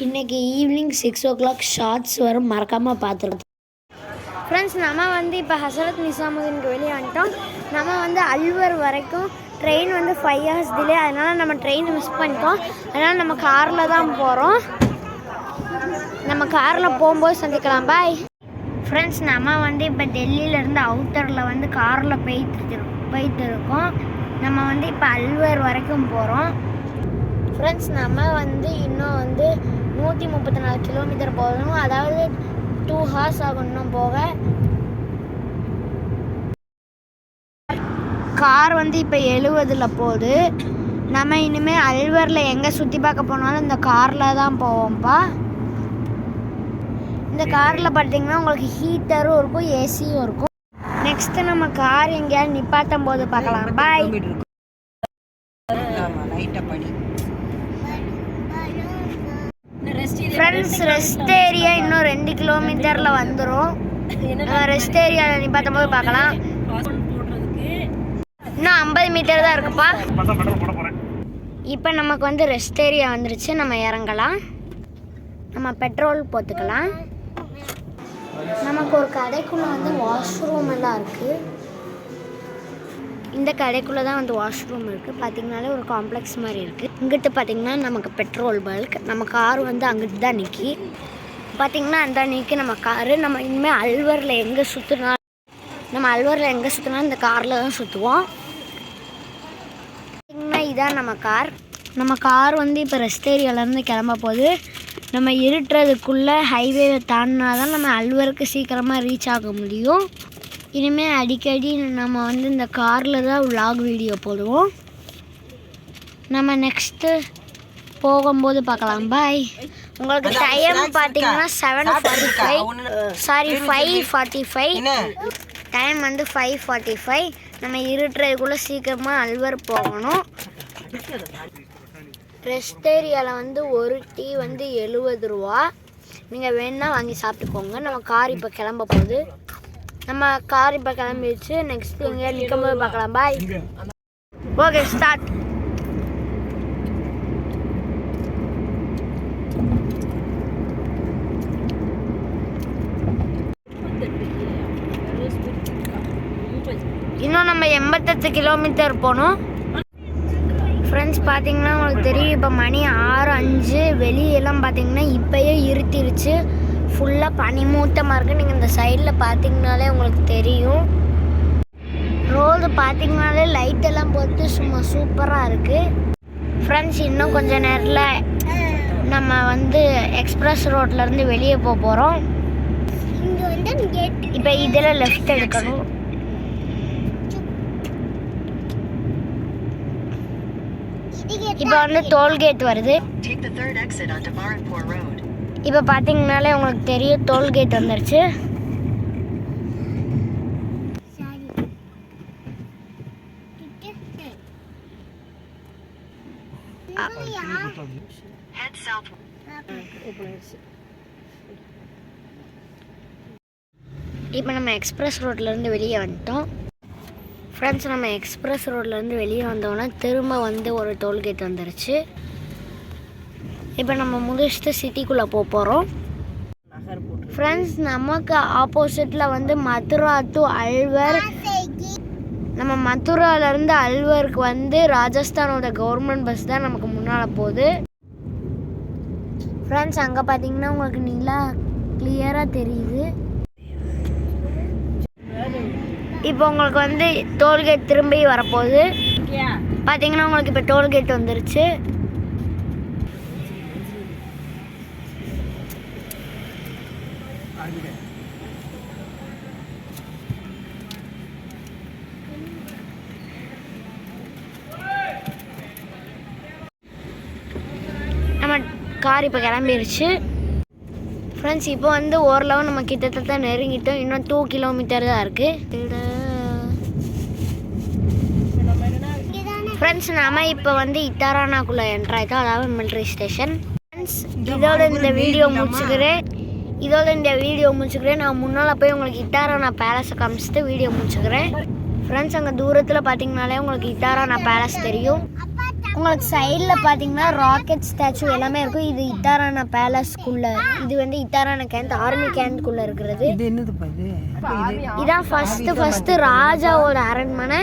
இன்றைக்கி evening 6 o'clock shorts வரும், மறக்காமல் பார்த்துருக்கோம். ஃப்ரெண்ட்ஸ், நம்ம வந்து இப்போ ஹசரத் நிசாமுதீனுக்கு வெளியே வந்துட்டோம். நம்ம வந்து அல்வர் வரைக்கும் ட்ரெயின் வந்து 5 hours டிலே, அதனால் நம்ம ட்ரெயின் மிஸ் பண்ணிட்டோம். அதனால் நம்ம காரில் தான் போகிறோம். நம்ம காரில் போகும்போது சந்திக்கலாம். Bye friends. நம்ம வந்து இப்போ டெல்லியிலேருந்து அவுட்டரில் வந்து காரில் போயிட்டு இருக்கோம். நம்ம வந்து இப்போ அல்வர் வரைக்கும் போகிறோம். ஃப்ரெண்ட்ஸ், நம்ம வந்து இன்னும் வந்து 134 கிலோமீட்டர் போகணும். அதாவது 2 hours ஆகும் இன்னும் போக. கார் வந்து இப்போ 70 போகுது. நம்ம இனிமேல் அல்வரில் எங்கே சுற்றி பார்க்க போனாலும் இந்த காரில் தான் போவோம்ப்பா. இந்த காரில் பார்த்தீங்கன்னா உங்களுக்கு ஹீட்டரும் இருக்கும், ஏசியும் இருக்கும். நெக்ஸ்ட்டு நம்ம கார் எங்கேயாவது நிப்பாட்டும் போது பார்க்கலாம். Bye friends. ரெஸ்ட் ஏரியா இன்னும் 2 கிலோமீட்டரில் வந்துடும். ரெஸ்ட் ஏரியாவில் நிப்பாட்டும் போது பார்க்கலாம். இன்னும் 50 மீட்டர் தான் இருக்குப்பா. இப்போ நமக்கு வந்து ரெஸ்ட் ஏரியா வந்துருச்சு. நம்ம இறங்கலாம். நம்ம பெட்ரோல் போட்டுக்கலாம். நமக்கு ஒரு கடைக்குள்ளே வந்து வாஷ்ரூம் எல்லாம் இருக்குது. இந்த கடைக்குள்ளே தான் வந்து வாஷ்ரூம் இருக்குது. பார்த்திங்கனாலே ஒரு காம்ப்ளெக்ஸ் மாதிரி இருக்குது. இங்கிட்டு பார்த்திங்கன்னா நமக்கு பெட்ரோல் பல்க். நம்ம கார் வந்து அங்கிட்டு தான் நிற்கி. பார்த்திங்கன்னா அந்த நிற்கி நம்ம காரு. நம்ம இனிமேல் அல்வரில் எங்கே சுற்றினாலும் இந்த காரில் தான் சுற்றுவோம். பார்த்திங்கன்னா இதான் நம்ம கார். நம்ம கார் வந்து இப்போ ரெஸ்ட் ஏரியாவிலேருந்து கிளம்ப போகுது. நம்ம இருட்டுறதுக்குள்ளே ஹைவேவை தாண்டினா தான் நம்ம அல்வருக்கு சீக்கிரமாக ரீச் ஆக முடியும். இனிமேல் அடிக்கடி நம்ம வந்து இந்த காரில் தான் vlog வீடியோ போடுவோம். நம்ம நெக்ஸ்ட்டு போகும்போது பார்க்கலாம். பாய். உங்களுக்கு டைம் பார்த்தீங்கன்னா 5:45. டைம் வந்து 5:45. நம்ம இருட்டுறதுக்குள்ளே சீக்கிரமாக அல்வர் போகணும். ரெஸ்ட் ஏரியாவில் வந்து ஒரு டீ வந்து 70 ரூபா. நீங்கள் வேணுன்னா வாங்கி சாப்பிட்டுக்கோங்க. நம்ம கார் இப்போ கிளம்ப போகுது. நம்ம கார் இப்போ கிளம்பிடுச்சு. நெக்ஸ்ட் எங்கேயா நிற்கும் போது பார்க்கலாம். பாய். Okay, start. இன்னும் நம்ம 88 கிலோமீட்டர் போகணும். ஃப்ரெண்ட்ஸ், பார்த்தீங்கன்னா உங்களுக்கு தெரியும் இப்போ மணி 6:05. வெளியெல்லாம் பார்த்தீங்கன்னா இப்போயே இருட்டிருச்சு. ஃபுல்லாக பனிமூட்டமாக இருக்குது. நீங்கள் இந்த சைடில் பார்த்தீங்கனாலே உங்களுக்கு தெரியும். ரோடு பார்த்தீங்கனாலே லைட்டெல்லாம் போட்டு சும்மா சூப்பராக இருக்குது. ஃப்ரெண்ட்ஸ், இன்னும் கொஞ்சம் நேரத்தில் நம்ம வந்து எக்ஸ்பிரஸ் ரோட்லேருந்து வெளியே போக போகிறோம். இப்போ இதில் லெஃப்ட் எடுக்கணும். இப்போ வந்து டோல்கேட் வருது. இப்போ பார்த்தீங்கனாலே உங்களுக்கு தெரியும் டோல்கேட் வந்துருச்சு. இப்போ நம்ம எக்ஸ்பிரஸ் ரோட்லேருந்து வெளியே வந்துட்டோம். ஃப்ரெண்ட்ஸ், நம்ம எக்ஸ்பிரஸ் ரோட்லேருந்து வெளியே வந்தோன்னா திரும்ப வந்து ஒரு டோல்கேட் வந்துருச்சு. இப்போ நம்ம முடிச்சுட்டு சிட்டிக்குள்ளே போகிறோம். ஃப்ரெண்ட்ஸ், நமக்கு ஆப்போசிட்டில் வந்து மதுரா டு அல்வர். நம்ம மதுராவிலேருந்து அல்வருக்கு வந்து ராஜஸ்தானோட கவர்மெண்ட் பஸ் தான் நமக்கு முன்னால் போகுது. ஃப்ரெண்ட்ஸ், அங்கே பார்த்தீங்கன்னா உங்களுக்கு நிலா கிளியராக தெரியுது. இப்போ உங்களுக்கு வந்து டோல்கேட் திரும்பி வரப்போகுது. பார்த்தீங்கன்னா உங்களுக்கு இப்போ டோல்கேட் வந்துருச்சு. நம்ம கார் இப்போ கிளம்பிடுச்சு. ஃப்ரெண்ட்ஸ், இப்போ வந்து ஓரளவு நம்ம கிட்டத்தட்ட நெருங்கிட்டோம். இன்னும் 2 கிலோமீட்டர் தான் இருக்குது. ஃப்ரெண்ட்ஸ், நம்ம இப்போ வந்து இட்டாரானாக்குள்ளே என்ட்ராயிட்டோம், அதாவது மிலிட்ரி ஸ்டேஷன். ஃப்ரெண்ட்ஸ், இதோட இந்த வீடியோ முடிச்சுக்கிறேன். நான் முன்னால் போய் உங்களுக்கு இட்டாரானா பேலஸை காமிச்சிட்டு வீடியோ முடிச்சுக்கிறேன். ஃப்ரெண்ட்ஸ், அங்கே தூரத்தில் பார்த்தீங்கனாலே உங்களுக்கு இட்டாரானா பேலஸ் தெரியும். உங்களுக்கு சைடில் பார்த்தீங்கன்னா ராக்கெட் ஸ்டாச்சு எல்லாமே இருக்கும். இது இத்தாரான பேலஸ்க்குள்ள, இது வந்து இத்தாரான கேந்த் ஆர்மி கேந்த்குள்ளே இருக்கிறது. இது என்னதுப்பா இது? இதான் ஃபஸ்ட்டு ராஜாவோட அரண்மனை.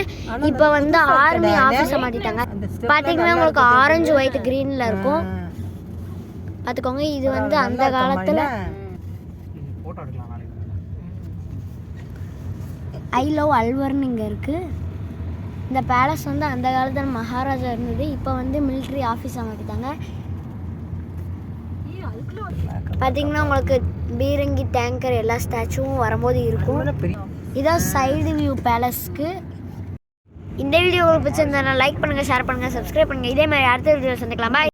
இப்போ வந்து ஆர்மி ஆஃபீஸை மாற்றிட்டாங்க. பார்த்தீங்கன்னா உங்களுக்கு ஆரஞ்சு ஒயிட் க்ரீனில் இருக்கும். பார்த்துக்கோங்க. இது வந்து அந்த காலத்தில் ஐ லவ் அல்வர்னு இங்கே இருக்குது. இந்த பேலஸ் வந்து அந்த காலத்தில் மகாராஜா இருந்தது. இப்போ வந்து மிலிட்ரி ஆஃபீஸாக மாற்றிட்டாங்க. பார்த்தீங்கன்னா உங்களுக்கு பீரங்கி டேங்கர் எல்லா ஸ்டாச்சுவும் வரும்போது இருக்கும். இதான் சைடு வியூ பேலஸ்க்கு. இந்த வீடியோ உங்களுக்கு பிடிச்சிருந்தா லைக் பண்ணுங்கள், ஷேர் பண்ணுங்கள், சப்ஸ்கிரைப் பண்ணுங்கள். இதே மாதிரி அடுத்த வீடியோ சந்திக்கலாம். பாய்.